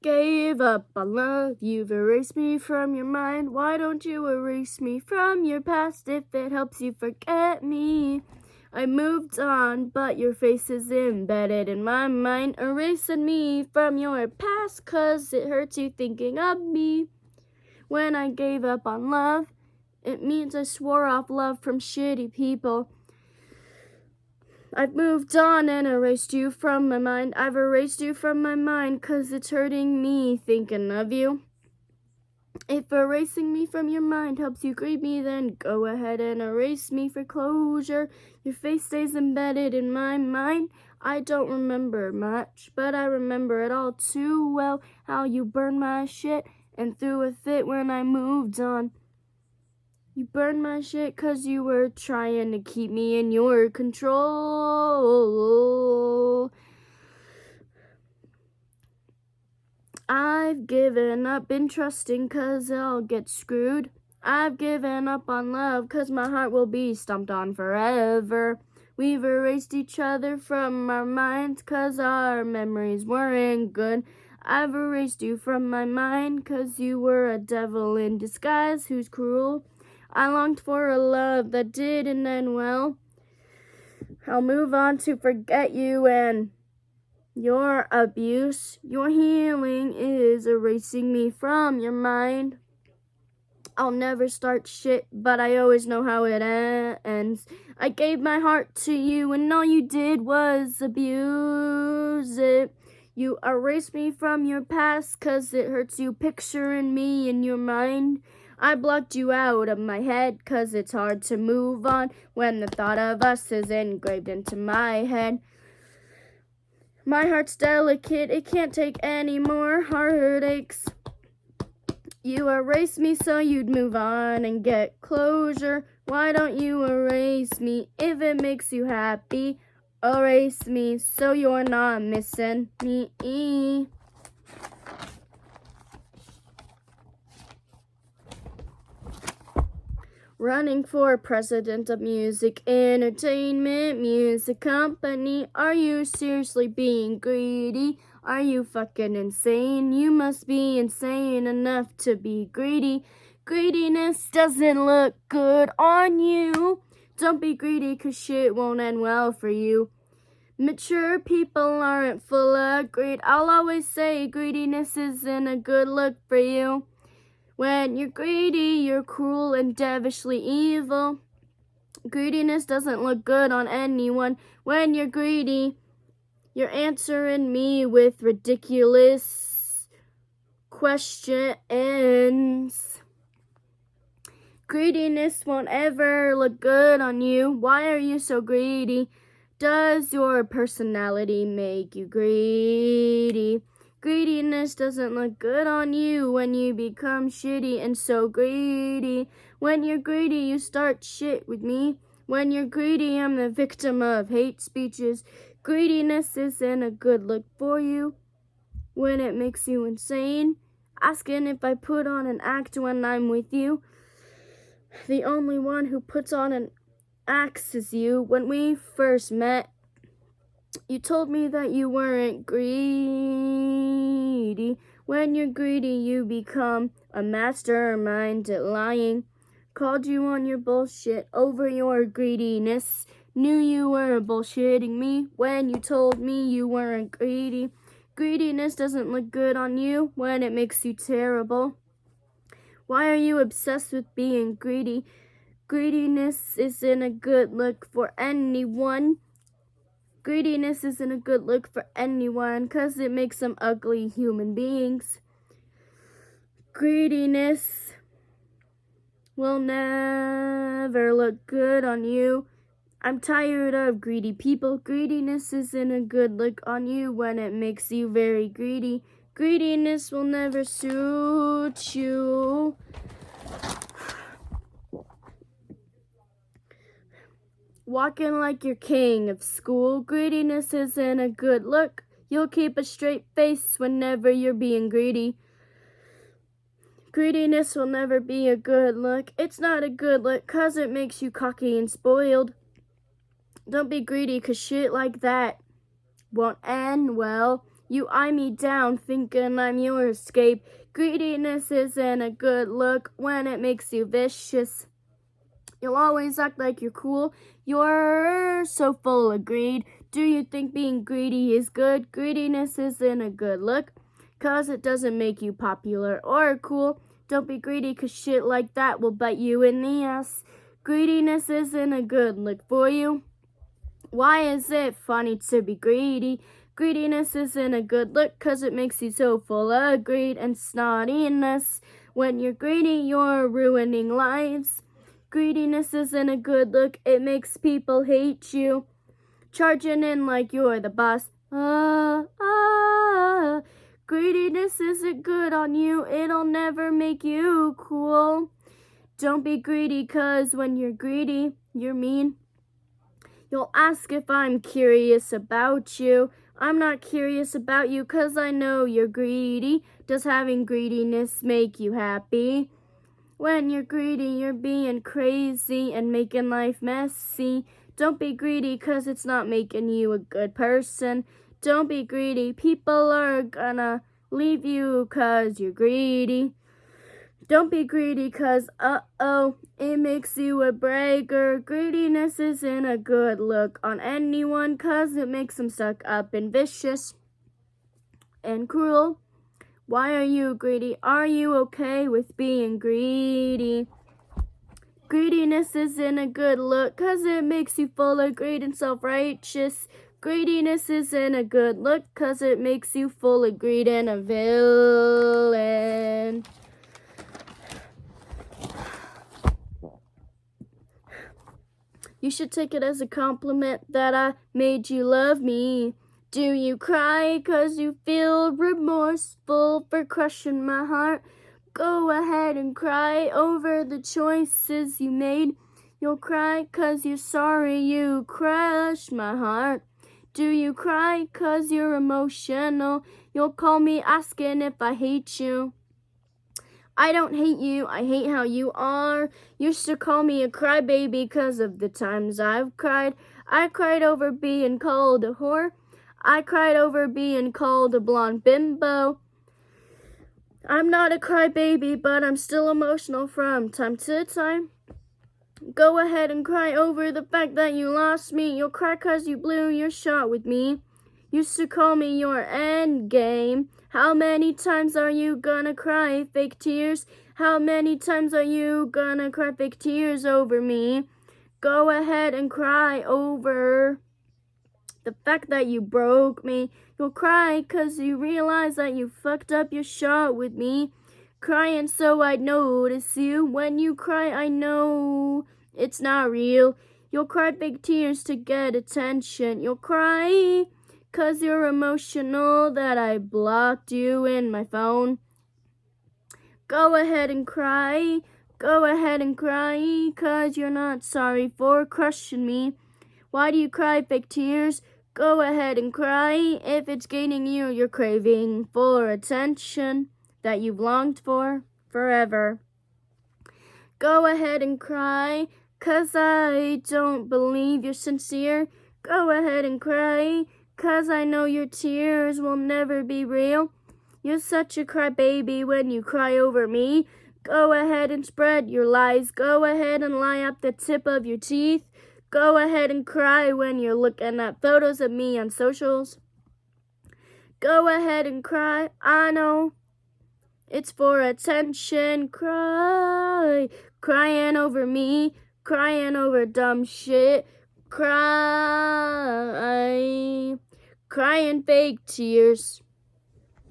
gave up on love. You've erased me from your mind. Why don't you erase me from your past if it helps you forget me? I moved on, but your face is embedded in my mind, erasing me from your past 'cause it hurts you thinking of me. When I gave up on love, it means I swore off love from shitty people. I've moved on and erased you from my mind. I've erased you from my mind 'cause it's hurting me thinking of you. If erasing me from your mind helps you grieve me, then go ahead and erase me for closure. Your face stays embedded in my mind. I don't remember much, but I remember it all too well. How you burned my shit and threw a fit when I moved on. You burned my shit 'cause you were trying to keep me in your control. I've given up in trusting 'cause I'll get screwed. I've given up on love 'cause my heart will be stomped on forever. We've erased each other from our minds 'cause our memories weren't good. I've erased you from my mind 'cause you were a devil in disguise who's cruel. I longed for a love that didn't end well. I'll move on to forget you and your abuse. Your healing is erasing me from your mind. I'll never start shit, but I always know how it ends. I gave my heart to you and all you did was abuse it. You erased me from your past 'cause it hurts you picturing me in your mind. I blocked you out of my head 'cause it's hard to move on when the thought of us is engraved into my head. My heart's delicate, it can't take any more heartaches. You erased me so you'd move on and get closure. Why don't you erase me if it makes you happy? Erase me so you're not missing me. Running for president of music entertainment music company. Are you seriously being greedy? Are you fucking insane? You must be insane enough to be greedy. Greediness doesn't look good on you. Don't be greedy 'cause shit won't end well for you. Mature people aren't full of greed. I'll always say greediness isn't a good look for you. When you're greedy, you're cruel and devilishly evil. Greediness doesn't look good on anyone. When you're greedy, you're answering me with ridiculous questions. Greediness won't ever look good on you. Why are you so greedy? Does your personality make you greedy? Greediness doesn't look good on you when you become shitty and so greedy. When you're greedy, you start shit with me. When you're greedy, I'm the victim of hate speeches. Greediness isn't a good look for you when it makes you insane. Asking if I put on an act when I'm with you. The only one who puts on an act is you. When we first met, you told me that you weren't greedy. When you're greedy, you become a mastermind at lying. Called you on your bullshit over your greediness. Knew you were bullshitting me when you told me you weren't greedy. Greediness doesn't look good on you when it makes you terrible. Why are you obsessed with being greedy? Greediness isn't a good look for anyone. Greediness isn't a good look for anyone 'cause it makes them ugly human beings. Greediness will never look good on you. I'm tired of greedy people. Greediness isn't a good look on you when it makes you very greedy. Greediness will never suit you. Walking like you're king of school. Greediness isn't a good look. You'll keep a straight face whenever you're being greedy. Greediness will never be a good look. It's not a good look 'cause it makes you cocky and spoiled. Don't be greedy 'cause shit like that won't end well. You eye me down, thinking I'm your escape. Greediness isn't a good look when it makes you vicious. You'll always act like you're cool. You're so full of greed. Do you think being greedy is good? Greediness isn't a good look, 'cause it doesn't make you popular or cool. Don't be greedy, 'cause shit like that will bite you in the ass. Greediness isn't a good look for you. Why is it funny to be greedy? Greediness isn't a good look, 'cause it makes you so full of greed and snottiness. When you're greedy, you're ruining lives. Greediness isn't a good look, it makes people hate you. Charging in like you're the boss. Greediness isn't good on you, it'll never make you cool. Don't be greedy, 'cause when you're greedy, you're mean. You'll ask if I'm curious about you. I'm not curious about you, 'cause I know you're greedy. Does having greediness make you happy? When you're greedy, you're being crazy and making life messy. Don't be greedy, 'cause it's not making you a good person. Don't be greedy, people are gonna leave you 'cause you're greedy. Don't be greedy, 'cause it makes you a bragger. Greediness isn't a good look on anyone, 'cause it makes them stuck up and vicious and cruel. Why are you greedy? Are you okay with being greedy? Greediness isn't a good look, 'cause it makes you full of greed and self-righteous. Greediness isn't a good look, 'cause it makes you full of greed and a villain. You should take it as a compliment that I made you love me. Do you cry 'cause you feel remorseful for crushing my heart? Go ahead and cry over the choices you made. You'll cry 'cause you're sorry you crushed my heart. Do you cry 'cause you're emotional? You'll call me asking if I hate you. I don't hate you, I hate how you are. Used to call me a crybaby 'cause of the times I've cried. I cried over being called a whore. I cried over being called a blonde bimbo. I'm not a crybaby, but I'm still emotional from time to time. Go ahead and cry over the fact that you lost me. You'll cry 'cause you blew your shot with me. Used to call me your end game. How many times are you gonna cry fake tears? How many times are you gonna cry fake tears over me? Go ahead and cry over the fact that you broke me. You'll cry 'cause you realize that you fucked up your shot with me. Crying so I'd notice you. When you cry, I know it's not real. You'll cry big tears to get attention. You'll cry 'cause you're emotional that I blocked you in my phone. Go ahead and cry. Go ahead and cry 'cause you're not sorry for crushing me. Why do you cry fake tears? Go ahead and cry if it's gaining you your craving for attention that you've longed for forever. Go ahead and cry 'cause I don't believe you're sincere. Go ahead and cry 'cause I know your tears will never be real. You're such a crybaby when you cry over me. Go ahead and spread your lies. Go ahead and lie at the tip of your teeth. Go ahead and cry when you're looking at photos of me on socials. Go ahead and cry. I know it's for attention. Cry. Crying over me. Crying over dumb shit. Cry. Crying fake tears.